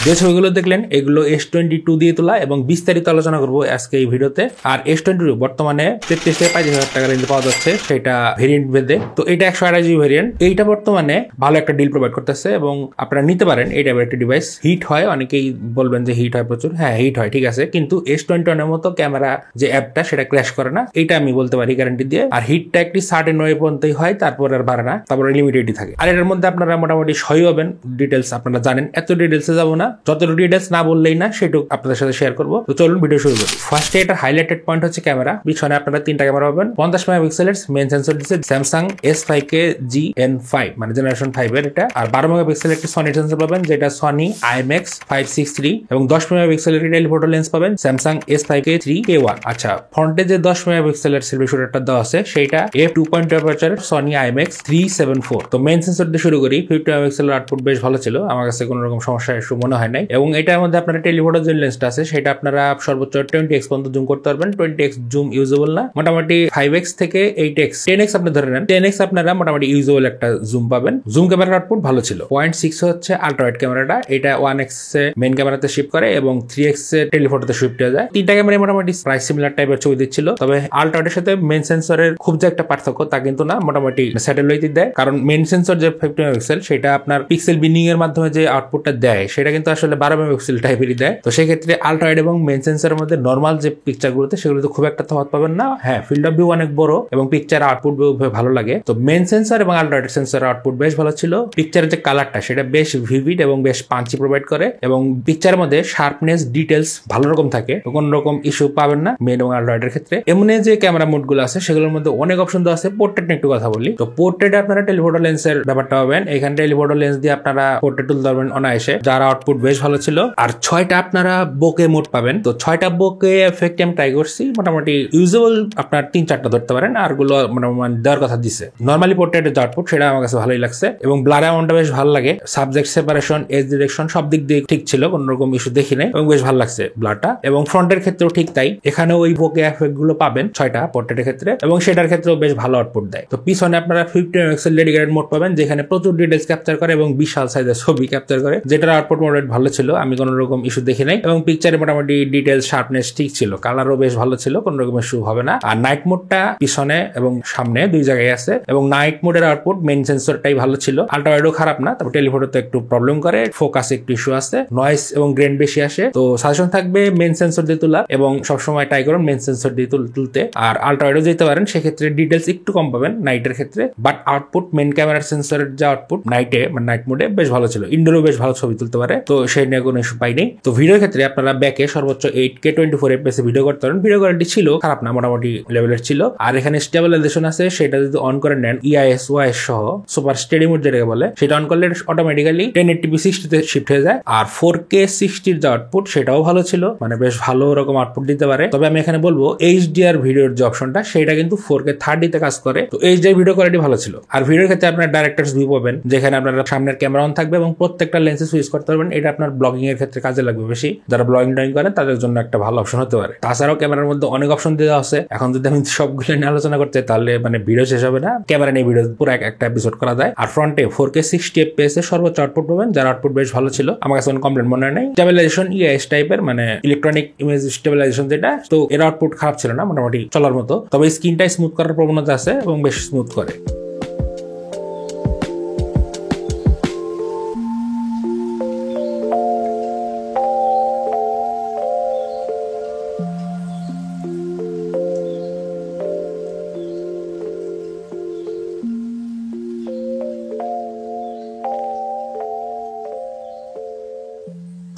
যে ছবিগুলো দেখলেন এগুলো S22 দিয়ে তোলা এবং বিস্তারিত আলোচনা করবো আজকে এই ভিডিওতে। আর S22 বর্তমানে 33 থেকে 35,000 টাকা রেঞ্জে পাওয়া যাচ্ছে, সেটা ভেরিয়েন্ট ভেদে। তো এটা 128GB ভেরিয়েন্ট, এইটা বর্তমানে ভালো একটা ডিল প্রোভাইড করতেছে এবং আপনারা নিতে পারেন এই টাইপের একটা ডিভাইস। হিট হয়, অনেকেই বলবেন যে হিট হয় প্রচুর, হ্যাঁ হিট হয়, ঠিক আছে, কিন্তু S21 এর মতো ক্যামেরা যে অ্যাপটা সেটা ক্র্যাশ করে না, এটা আমি বলতে পারি গ্যারান্টি দিয়ে। আর হিটটা একটি সার্টেন ওয়ে পর্যন্তই হয়, তারপর আর বাড়ে না, তারপরে লিমিটেডই থাকে। আর এটার মধ্যে আপনারা মোটামুটি সই হবেন। ডিটেলস আপনারা জানেন, এত ডিটেলসে যাবো না, যতটুকু ডিটেলস না বললেই না সেটুকু আপনাদের সাথে শেয়ার করবো। তো চলুন ভিডিও শুরু করি। ফার্স্টে এটার হাইলাইটেড পয়েন্ট হচ্ছে ক্যামেরা। পিছনে আপনারা 3টা ক্যামেরা পাবেন। 50 মেগাপিক্সেলের মেইন সেন্সর দিচ্ছে স্যামসাং S5K GN5, মানে জেনারেশন 5 এর এটা। আর 12 মেগাপিক্সেলের একটি সনি সেন্সর পাবেন, যেটা সনি IMX 563, এবং 10 মেগাপিক্সেলের টেলিফোটো লেন্স পাবেন স্যামসাং S5K 3K1। আচ্ছা, ফ্রন্টে যে 10 মেগাপিক্সেলের সেলফি শুটারটা দেওয়া আছে সেটা f2.2 অ্যাপারচার সনি IMX 374। তো মেইন সেন্সর দিয়ে শুরু করি। 50 মেগাপিক্সেলের আউটপুট বেশ ভালো ছিল, আমার কাছে কোনো রকম সমস্যা ইস্যু মনে হয় নাই। এবং এটার মধ্যে আপনারা টেলিফোটো যে লেন্সটা আছে সেটা আপনারা সর্বোচ্চ 20x পর্যন্ত জুম করতে পারবেন। 20x জুম ইউজেবল না, মোটামুটি 5x থেকে 8x 10x আপনি ধরে নেন, 10x আপনারা মোটামুটি ইউজেবল একটা জুম পাবেন। জুম ক্যামেরার আউটপুট ভালো ছিল। 0.6 হচ্ছে আল্ট্রা ওয়াইড ক্যামেরাটা, এটা 1x এ মেইন ক্যামেরাতে শিফট করে এবং 3x এ টেলিফোটোতে শিফট হয়ে যায়। 3টা ক্যামেরা মোটামুটি প্রায় সিমিলার টাইপের ছবি দিচ্ছিল, তবে আল্ট্রা ওয়াইডের সাথে মেইন সেন্সরের খুব যে একটা পার্থক্য তা কিন্তু না, মোটামুটি স্যাটেলাইট দেয়। কারণ মেইন সেন্সর যে 50 মেগাপিক্সেল সেটা আপনার পিক্সেল বিনিং এর মাধ্যমে যে আউটপুটটা দেয় সেটা কিন্তু আসলে 12 মেগাপিক্সেল টাইপেরই দেয়। তো সেই ক্ষেত্রে আল্ট্রা ওয়াইড এবং মেইন সেন্সরের মধ্যে নরমাল যে পিকচারগুলোতে সেগুলোতে খুব একটা তফাৎ পাবেন না। হ্যাঁ, ফিল্ড অফ ভিউ অনেক বড় এবং পিকচার আউটপুট ভালো লাগে। তো মেইন সেন্সর এবং আল্ট্রা ওয়াইড সেন্সর আউটপুট বেশ ভালো ছিল। পিকচারের যে কালারটা সেটা বেশ ভিভিড এবং বেশ পাঞ্চি প্রোভাইড করে, এবং পিকচারের মধ্যে শার্পনেস ডিটেলস ভালো রকম থাকে, কোন রকম ইস্যু পাবেন না মেইন এবং আল্ট্রা ওয়াইডের ক্ষেত্রে। এমনি যে ক্যামেরা মোডগুলো আছে সেগুলোর মধ্যে অনেক অপশন দেওয়া আছে। পোর্ট্রেট নিয়ে একটু কথা বলি। তো পোর্ট্রেটে আপনারা টেলিফোটো লেন্সের ব্যাপারটা পাবেন। এখানে টেলিফোটো লেন্স দিয়ে আপনারা পোর্ট্রেট তুলতে পারবেন অনায়াসে, যার আউটপুট বেশ ভালো ছিল। আর 6টা আপনারা বোকে মোড পাবেন। তো 6টা বোকে এফেক্ট আমি ট্রাই করছি, মোটামুটি ইউজেবল আপনার 3-4টা ধরতে পারেন, আর গুলো মোটামুটি দেওয়ার কথা দিছে। নর্মালি পোর্ট্রেটের যে আউটপুট সেটা আমার কাছে ভালোই লাগছে এবং ব্লার অ্যামাউন্টটা বেশ ভালো লাগে। সাবজেক্ট সেপারেশন, এজ ডিরেকশন সব দিক দিয়ে ঠিক ছিল, কোন রকম ইস্যু দেখি নাই এবং বেশ ভালো লাগছে ব্লারটা। এবং ফ্রন্টের ক্ষেত্রেও ঠিক তাই, এখানে ওই বোকে এফেক্ট গুলো পাবেন 6টা পোর্ট্রেটের ক্ষেত্রে, এবং সেটার ক্ষেত্রেও বেশ ভালো আউটপুট দেয়। তো পিছনে আপনারা 50 মেগাপিক্সেল ডেডিকেটেড মোড পাবেন, যেখানে প্রচুর ডিটেলস ক্যাপচার করে এবং বিশাল সাইজের ছবি ক্যাপচার করে, যেটার আউটপুট মোড ভালো ছিল, আমি কোন রকম ইস্যু দেখি নাই। এবং পিকচারে মোটামুটি ডিটেলস শার্পনেস ঠিক ছিল, কালারও বেশ ভালো ছিল, কোন রকম ইস্যু হবে না। আর নাইট মোডটা পিছনে এবং সামনে দুই জায়গায় আছে, এবং নাইট মোডের আউটপুট মেইন সেন্সরটাই ভালো ছিল। আল্ট্রা ওয়াইডও খারাপ না, তবে টেলিফোটোতে একটু প্রবলেম করে, ফোকাসে একটু ইস্যু আছে, নয়েজ এবং গ্রেন বেশি আসে। তো সাজেশন থাকবে মেইন সেন্সর দিয়ে তোলা, এবং সবসময় ট্রাই করুন মেইন সেন্সর দিয়ে তুলতে। আর আল্ট্রা ওয়াইডও যেতে পারেন, সেক্ষেত্রে ডিটেলস একটু কম পাবেন নাইটের ক্ষেত্রে, বাট আউটপুট মেইন ক্যামেরার সেন্সরের যে আউটপুট নাইটে মানে নাইট মোডে বেশ ভালো ছিল। ইনডোরও বেশ ভালো ছবি তুলতে পারে, তো সেই নিয়ে কোনো ইস্যু পাইনি। তো ভিডিওর ক্ষেত্রে আপনারা ব্যাকে সর্বোচ্চ 8K 24 FPS ভিডিও করতে পারেন। ভিডিও কোয়ালিটি ছিল খারাপ না, মোটামুটি লেভেলের ছিল। আর এখানে স্টেবিলাইজেশন আছে, সেটা যদি অন করে নেন EIS/OIS সহ সুপার স্টেডি মোড যেটাকে বলে, সেটা অন করলে অটোমেটিক্যালি 1080p 60 তে শিফট হয়ে যায়। আর 4K 60 যে আউটপুট সেটাও ভালো ছিল, মানে বেশ ভালো রকম আউটপুট দিতে পারে। তবে আমি এখানে বলবো HDR ভিডিওর যে অপশনটা সেটা কিন্তু 4K 30 তে কাজ করে। তো HDR ভিডিও কোয়ালিটি ভালো ছিল। আর ভিডিওর ক্ষেত্রে আপনার ডাইরেক্টরস ভিউ পাবেন, যেখানে আপনার সামনের ক্যামেরা অন থাকবে এবং প্রত্যেকটা লেন্সে সুইচ করতে পারবেন। এটা আপনার ব্লগিং এর ক্ষেত্রে কাজে লাগবে বেশি, যারা ব্লগিং ড্রয়িং করেন তাদের জন্য একটা ভালো অপশন হতে পারে। তাছাড়াও ক্যামেরার মধ্যে অনেক অপশন দেওয়া আছে, এখন যদি আমি সবগুলো নিয়ে আলোচনা করতে তাহলে মানে ভিডিও শেষ হবে না। ক্যামেরা নিয়ে ভিডিও পুরো একটা এপিসোড করা যায়। আর ফ্রন্টে 4K 60 FPS এর সর্বোচ্চ আউটপুট পাবেন, যার আউটপুট বেশ ভালো ছিল, আমার কাছে কোনো কমপ্লেন মনে নেই। স্টেবিলাইজেশন EIS টাইপের, মানে ইলেকট্রনিক ইমেজ স্টেবিলাইজেশন যেটা, তো এর আউটপুট খারাপ ছিল না, মোটামুটি চলার মতো। তবে স্ক্রিনটা স্মুথ করার প্রবণতা আছে এবং বেশ স্মুথ করে।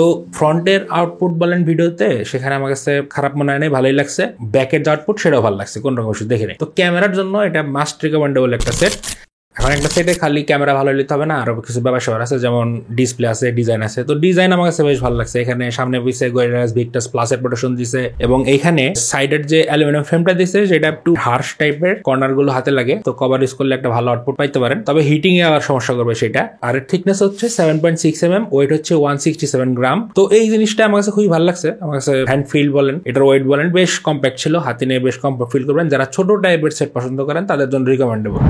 তো ফ্রন্টের আউটপুট বলেন ভিডিওতে, সেখানে আমার কাছে খারাপ মনে হয় নাই, ভালোই লাগছে। ব্যাকের যে আউটপুট সেটাও ভালো লাগছে, কোন রকম দেখে নেই। তো ক্যামেরার জন্য এটা মাস্ট রিকমেন্ডেবল একটা সেট। এখন একটা সেটে খালি ক্যামেরা ভালো নিতে হবে না, আরো কিছু ব্যাপার আছে, যেমন ডিসপ্লে আছে, ডিজাইন আছে। তো ডিজাইন আমার কাছে বেশ ভালো লাগছে। এখানে সামনে পিছে Gorilla Glass Victus Plus এর প্রোটেকশন দিছে, এবং এইখানে সাইডের যে অ্যালুমিনিয়াম ফ্রেমটা দিছে সেটা একটু হার্শ টাইপের, কর্নার গুলো হাতে লাগে, তো কভার ইউজ করলে একটা ভালো আউটপুট পাইতে পারেন। তবে হিটিং এ আবার সমস্যা করবে সেটা। আর এর থিকনেস হচ্ছে 7.6 mm, ওয়েট হচ্ছে 167 গ্রাম। তো এই জিনিসটা আমার কাছে খুবই ভালো লাগছে। আমার কাছে হ্যান্ড ফিল বলেন, এটার ওয়েট বলেন, বেশ কম্প্যাক্ট ছিল, হাতে নিয়ে বেশ কমফর্ট ফিল করবেন। যারা ছোট টাইপের সেট পছন্দ করেন তাদের জন্য রিকমেন্ডেবল।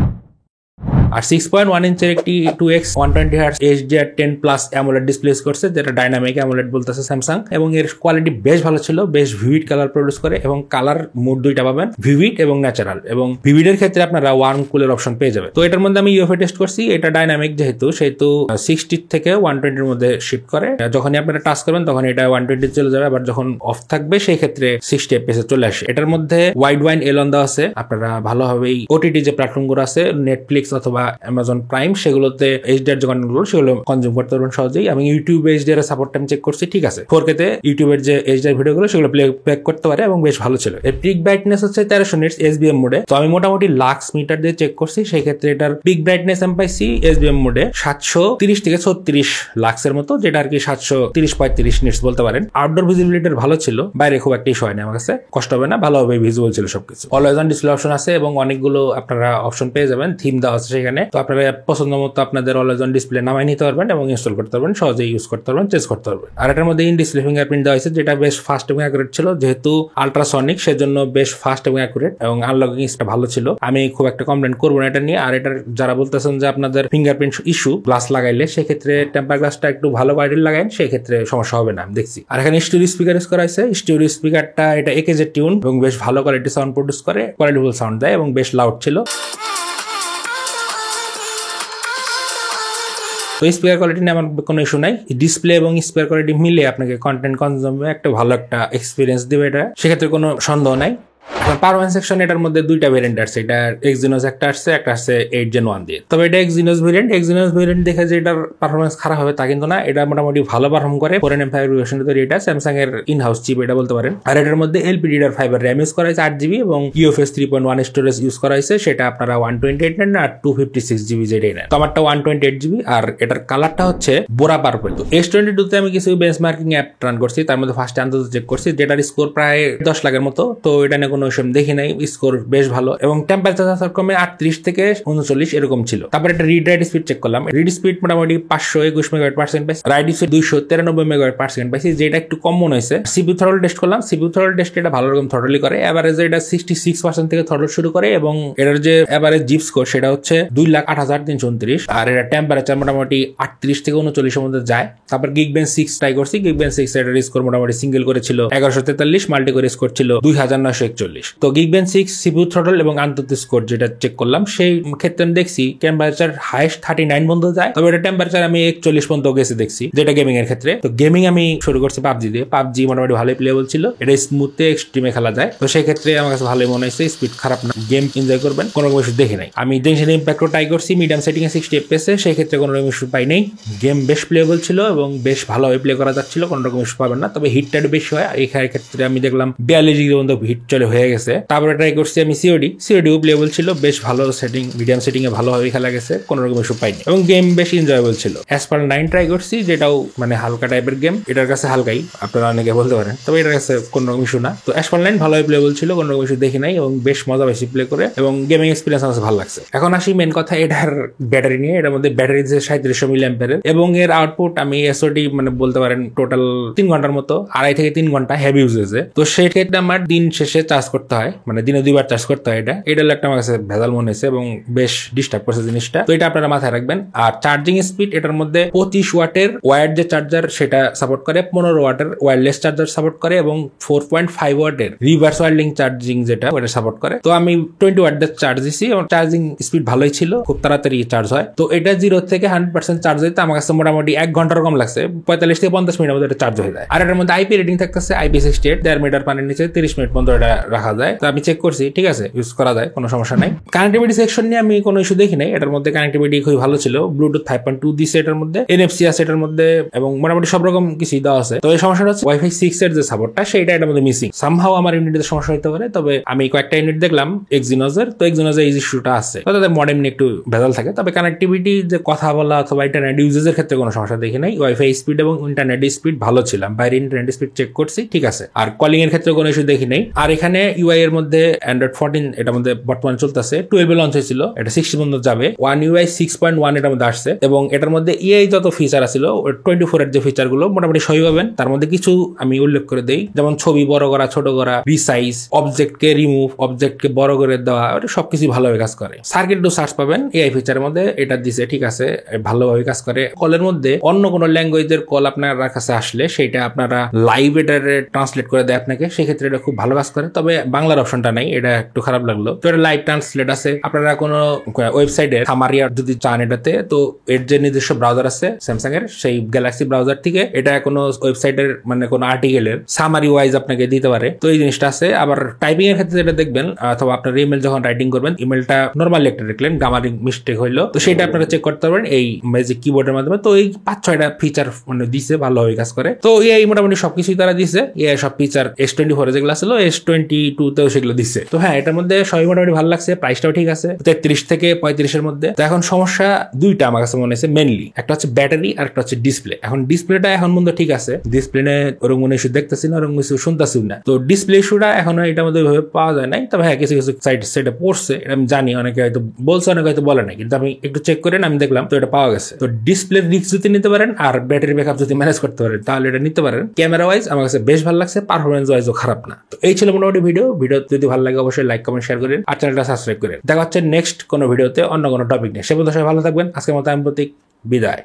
আর 6.1 ইঞ্চের একটি 2x 120Hz HDR10 plus AMOLED display use করছে, যেটা ডাইনামিক অ্যামোলেড বলতেছে স্যামসাং, এবং এর কোয়ালিটি বেশ ভালো ছিল, বেশ ভিভিড কালার প্রডিউস করে, এবং কালার মোড দুইটা পাবেন, ভিভিড এবং ন্যাচারাল, এবং ভিভিড এর ক্ষেত্রে আপনারা ওয়ার্ম কুলের অপশন পেয়ে যাবেন। তো এটার মধ্যে আমি ইউএফএ টেস্ট করছি, এটা ডাইনামিক সেহেতু 60 থেকে 120 এর মধ্যে শিফট করে, যখনই আপনারা টাচ করবেন তখন এটা 120 চলে যাবে, আবার যখন অফ থাকবে সেই ক্ষেত্রে 60 FPS চলে আসে। এটার মধ্যে ওয়াইড ওয়াইন এলন দেওয়া আছে, আপনারা ভালোভাবেই ওটিটি যে প্ল্যাটফর্মগুলো আছে নেটফ্লিক্স অথবা অ্যামাজন প্রাইম সেগুলোতে এইচডিআর যে কন্টেন্টগুলো সেগুলো কনজিউম করতে পারবেন সহজেই। আমি ইউটিউব এইচডিআর এর সাপোর্ট চেক করছি, ঠিক আছে, 4K তে ইউটিউবের যে এইচডিআর ভিডিওগুলো সেগুলো প্লে করতে পারে এবং বেশ ভালো ছিল। এর পিক ব্রাইটনেস হচ্ছে 1300 নিটস এসবিএম মোডে। তো আমি মোটামুটি লাক্স মিটার দিয়ে চেক করছি, সেই ক্ষেত্রে এটার পিক ব্রাইটনেস আমি পাইছি এসবিএম মোডে 730 থেকে 36 লাক্সের মতো, যেটা আর কি 730-35 নিটস বলতে পারেন। আউটডোর ভিজিবিলিটি ভালো ছিল, বাইরে খুব একটা ইস্যু হয়নি আমার কাছে, কষ্ট হবে না, ভালোভাবে ভিজিবল ছিল সবকিছু। অলওয়েজ অন ডিসপ্লে অপশন আছে এবং অনেকগুলো আপনারা অপশন পেয়ে যাবেন, থিম দেওয়া আছে সেখানে। তো আপনারা পছন্দ মতো আপনাদের অলওয়েজ অন ডিসপ্লে নামাই নিতে পারবেন এবং ইনস্টল করতে পারবেন, সহজে ইউজ করতে পারবেন, চেঞ্জ করতে পারবেন। আর এটার মধ্যে ইন ডিসপ্লে ফিঙ্গারপ্রিন্ট দেওয়া হয়েছে, যেটা বেশ ফাস্ট এবং অ্যাকুরেট ছিল, যেহেতু আলট্রাসনিক সেজন্য বেশ ফাস্ট এবং অ্যাকুরেট, এবং আনলকিং ভালো ছিল। আমি খুব একটা কমপ্লেন করবো না এটা নিয়ে। আর এটার যারা বলতেছেন যে আপনাদের ফিঙ্গারপ্রিন্ট ইস্যু গ্লাস লাগাইলে, সেক্ষেত্রে টেম্পার গ্লাসটা একটু ভালো কোয়ালিটির লাগাইন, সেক্ষেত্রে সমস্যা হবে না, আমি দেখছি। আর এখানে স্টিরিও স্পিকার ইউজ করা হয়েছে, স্টিরিও স্পিকারটা এটা AKG টিউন এবং বেশ ভালো কোয়ালিটি সাউন্ড প্রডিউস করে, কোয়ালিটিফুল সাউন্ড দেয় এবং বেশ লাউড ছিল। তো স্পিকার কোয়ালিটি নিয়ে আমার কোনো ইস্যু নাই, ডিসপ্লে এবং স্পিকার কোয়ালিটি মিলে আপনাকে কন্টেন্ট কনজিউমে একটা ভালো একটা এক্সপিরিয়েন্স দিবে, এটা সেক্ষেত্রে কোনো সন্দেহ নাই। পারফরম্যান্স সেকশন এটার মধ্যে দুইটা ভেরিয়েন্ট আছে, এটা এক্সিনোস একটা আসছে, একটা আছে 8 Gen 1 দিয়ে। তবে এটা এক্সিনোস ভেরিয়েন্ট দেখে যে এটার পারফরম্যান্স খারাপ হবে তা কিন্তু না, এটা মোটামুটি ভালো পারফর্ম করে। 4nm5 রিজলিউশন তৈরি, এটা স্যামসাং এর ইন হাউস চিপ এটা বলতে পারেন। আর এটার মধ্যে LPDDR5 RAM ইউজ করা হয়েছে 8GB এবং UFS 3.1 স্টোরেজ ইউজ করা হয়েছে, সেটা আপনারা 128 নেন আর 256GB যেটাই নেন। তো আমারটা 128GB, আর এটার কালারটা হচ্ছে বোরা পার্পল। তো S22 তে আমি কিছু বেঞ্চমার্কিং অ্যাপ রান করছি, তার মধ্যে ফার্স্টে আন্তর্জ চেক করছি, যেটার স্কোর প্রায় 10 লাখের মতো। তো এটা নিয়ে কোনো দেখি নাই, স্কোর বেশ ভালো, এবং টেম্পারেচার কমে 38 থেকে 39 এরকম ছিল। তারপর একটা রিড রাইট স্পিড চেক করলাম, রিড স্পিড মোটামুটি 521 MB/s পাইছি, রাইট স্পিড 293 MB/s পাইছি, যেটা একটু কম মনে হয়েছে। সিপিইউ থ্রটল টেস্ট করলাম, সিপিইউ থ্রটল টেস্ট এটা ভালো রকম থ্রটলই করে, এভারেজে এটা 66% থেকে থ্রটল শুরু করে, এবং এটার যে এভারেজ জিপ স্কোর সেটা হচ্ছে 2,08,329, আর এটা টেম্পারেচার মোটামুটি 38 থেকে 39 এর মধ্যে যায়। তারপর Geekbench 6 ট্রাই করছি, Geekbench 6 এটার স্কোর মোটামুটি সিঙ্গেল করেছিল 1143, মাল্টি করে স্কোর ছিল 2941। তো Geekbench 6 সিপিইউ থ্রটল এবং আন্তর্জাতিক স্কোর যেটা চেক করলাম, সেই ক্ষেত্রে আমি দেখছি টেম্পারেচার হাইস্ট 39 পর্যন্ত যায়, তবে এটা টেম্পারেচার আমি 41 পর্যন্ত গেছে দেখছি, যেটা গেমিং এর ক্ষেত্রে। তো গেমিং আমি শুরু করছি পাবজি দিয়ে, পাবজি মোটামুটি ভালোই প্লেয়েবল ছিল, এটা স্মুথে এক্সট্রিমে খেলা যায়। তো সেই ক্ষেত্রে আমার কাছে ভালোই মনে হয়েছে, স্পিড খারাপ না, গেম এনজয় করবেন, কোনো রকম ইস্যু দেখি নাই। আমি টেনশন ইম্প্যাক্টও ট্রাই করছি মিডিয়াম সেটিং এ 60 FPS এ, সেই ক্ষেত্রে কোনো রকম ইস্যু পাই নাই। গেম বেশ প্লেয়েবল ছিল এবং বেশ ভালোভাবে প্লে করা যাচ্ছিল, কোনো রকম ইস্যু পাবেন না। তবে হিটটা একটু বেশি হয়, এই ক্ষেত্রে আমি দেখলাম 42 ডিগ্রি পর্যন্ত হিট চলে হয়ে গেছে। তারপরে ট্রাই করছি আমি সিওডিও প্লেয়েবল ছিল, বেশ ভালো সেটিং, মিডিয়াম সেটিং এ ভালোভাবে খেলা গেছে, কোনো রকম ইস্যু পাইনি, এবং গেম বেশ এনজয়েবল ছিল। অ্যাসপাল 9 ট্রাই করছি, যেটাও মানে হালকা টাইপের গেম, এটার কাছে হালকাই আপনারা অনেকে বলতে পারেন, তবে এটার কাছে কোনো রকম ইস্যু না। তো অ্যাসপাল 9 ভালোভাবে প্লেয়েবল ছিল, কোনো রকম ইস্যু দেখি নাই, এবং বেশ মজা বেশি প্লে করে, এবং গেমিং এক্সপিরিয়েন্স আমার ভালো লাগছে। এখন আসি মেন কথা এটার ব্যাটারি নিয়ে। এটার মধ্যে ব্যাটারি দিচ্ছে 3700 mAh এবং এর আউটপুট আমি এসওডি মানে বলতে পারেন টোটাল 3 ঘন্টার মতো, 2.5 থেকে 3 ঘন্টা হেভি ইউজেজে। তো সেই ক্ষেত্রে আমার দিন শেষে চার্জ করতে হয়, মানে দিনে 2 বার চার্জ করতে হয়। এটা একটা আমার কাছে ভেজাল মনে হয়েছে এবং বেশ ডিস্টার্ব করছে জিনিসটা, তো এটা আপনারা মাথায় রাখবেন। আর চার্জিং স্পিড এটার মধ্যে 25 ওয়াটের ওয়্যার্ড যে চার্জার সেটা সাপোর্ট করে, 15 ওয়াটের ওয়্যারলেস চার্জার সাপোর্ট করে, এবং 4.5 ওয়াটের রিভার্স ওয়াইন্ডিং চার্জিং যেটা ওটা সাপোর্ট করে। তো আমি 20 ওয়াট দিয়ে চার্জ দিছি এবং চার্জিং স্পিড ভালোই ছিল, খুব তাড়াতাড়ি চার্জ হয়। তো এটা 0 থেকে 100% চার্জ হইতে আমার কাছে মোটামুটি 1 ঘন্টার কম লাগছে, 45 থেকে 50 মিনিটের মধ্যে এটা চার্জ হয়ে যায়। আর এটার মধ্যে আইপি রেটিং থাকতেছে IP68, 1.5 মিটার পানির নিচে 30 মিনিট পর্যন্ত এটা রাখা যায়। তো আমি চেক করছি, ঠিক আছে, ইউজ করা যায়, কোনো সমস্যা নাই। কানেক্টিভিটি সেকশন নিয়ে আমি কোনো ইস্যু দেখি নাই, এটার মধ্যে কানেক্টিভিটি খুবই ভালো ছিল, ব্লুটুথ 5.2 দিছে এটার মধ্যে, NFC আছে এটার মধ্যে, এবং মোটামুটি সব রকম কিছুই দেওয়া আছে। তো এই সমস্যাটা হচ্ছে Wi-Fi 6 এর যে সাপোর্টটা সেটা এটার মধ্যে মিসিং, সামহাও আমার ইউনিটের সমস্যা হতে পারে। তবে আমি কয়েকটা ইউনিট দেখলাম এক্সিনোসের, তো এক্সিনোসের এই ইস্যুটা আছে, তো তাদের মডেম নিয়ে একটু ভেজাল থাকে। তবে কানেক্টিভিটি যে কথা বলা অথবা ইন্টারনেট ইউজের ক্ষেত্রে কোনো সমস্যা দেখি নাই। ওয়াইফাই স্পিড এবং ইন্টারনেট স্পিড ভালো ছিল, বাইরে ইন্টারনেট স্পিড চেক করছি, ঠিক আছে। আর কলিং এর ক্ষেত্রে কোনো ইস্যু দেখি নাই। আর এখানে ইউআই এর মধ্যে অ্যান্ড্রয়েড 14 এটার মধ্যে বর্তমানে চলতেছে, 12 লঞ্চ হয়েছিল, এটা 16 পর্যন্ত যাবে। ওয়ান ইউআই 6.1 এটার মধ্যে আসছে এবং এটার মধ্যে এআই যত ফিচার আছিল 24 এর যে ফিচার গুলো মোটামুটি সবই পাবেন। তার মধ্যে কিছু আমি উল্লেখ করে দেই, যেমন ছবি বড় করা, ছোট করা, রিসাইজ, অবজেক্ট কে রিমুভ, অবজেক্ট কে বড় করে দেওয়া, সবকিছু ভালোভাবে কাজ করে। সার্কিট টু সার্চ পাবেন এআই ফিচারের মধ্যে, এটা দিছে, ঠিক আছে, ভালোভাবে কাজ করে। কলের মধ্যে অন্য কোনো ল্যাঙ্গুয়েজের কল আপনার কাছে আসলে সেটা আপনারা লাইভ এটারে ট্রান্সলেট করে দেয় আপনাকে, সেক্ষেত্রে এটা খুব ভালো কাজ করে। তবে বাংলার অপশনটা নাই, এটা একটু খারাপ লাগলো। তো এটা লাইভ ট্রান্সলেট আছে। আপনারা কোনো ওয়েবসাইটে সামারি যদি চান এটাতে, তো এর যে নিজস্ব ব্রাউজার আছে স্যামসাং এর, সেই গ্যালাক্সি ব্রাউজার থেকে এটা কোনো ওয়েবসাইটের মানে কোনো আর্টিকেলের সামারি ওয়াইজ আপনাকে দিতে পারে। তো এই জিনিসটা আছে। আবার টাইপিং এর ক্ষেত্রে যেটা দেখবেন, অথবা আপনার ইমেল যখন রাইটিং করবেন, ইমেলটা নর্মালি একটা লিখলেন, গ্রামারিং মিস্টেক হইলো, তো সেটা আপনারা চেক করতে পারবেন এই ম্যাজিক কিবোর্ডের মাধ্যমে। তো এই 5-6টা ফিচার মানে দিছে, ভালোভাবে কাজ করে। তো এই মোটামুটি সবকিছুই তারা দিছে। এই সব ফিচার S24 যেগুলো ছিল S22 তেও সেগুলো দিচ্ছে। তো হ্যাঁ, এটার মধ্যে সবই মোটামুটি ভালো লাগছে, প্রাইসটাও ঠিক আছে 33 থেকে 35 এর মধ্যে। তো এখন সমস্যা দুইটা আমার কাছে মনে হয়েছে মেনলি, একটা হচ্ছে ব্যাটারি আর একটা হচ্ছে ডিসপ্লে। এখন ডিসপ্লেটা এখন মধ্যে ঠিক আছে, ডিসপ্লে ওরকম মনে ইস্যু দেখতেছি না, ওরকম কিছু শুনতেছি না। তো ডিসপ্লে ইস্যুটা এখন এটার মধ্যে পাওয়া যায় নাই। তবে হ্যাঁ, কিছু কিছু সাইড সেটা পড়ছে, এটা আমি জানি, অনেকে হয়তো বলছে, অনেকে হয়তো বলে নাই, কিন্তু আমি একটু চেক করেন আমি দেখলাম তো এটা পাওয়া গেছে। তো ডিসপ্লে রিস্ক যদি নিতে পারেন আর ব্যাটারি ব্যাকআপ যদি ম্যানেজ করতে পারেন তাহলে এটা নিতে পারেন। ক্যামেরা ওয়াইজ আমার কাছে বেশ ভালো লাগছে, পারফরমেন্স ওয়াইজও খারাপ না। তো এই ছিল মোটামুটি ভিডিও যদি ভালো লাগে অবশ্যই লাইক কমেন্ট শেয়ার করেন আর চ্যানেলটা সাবস্ক্রাইব করেন। দেখা হচ্ছে নেক্সট কোনো ভিডিওতে অন্য কোনো টপিক নিয়ে। সে পর্যন্ত সবাই ভালো থাকবেন। আজকের মতো আমি প্রতীক, বিদায়।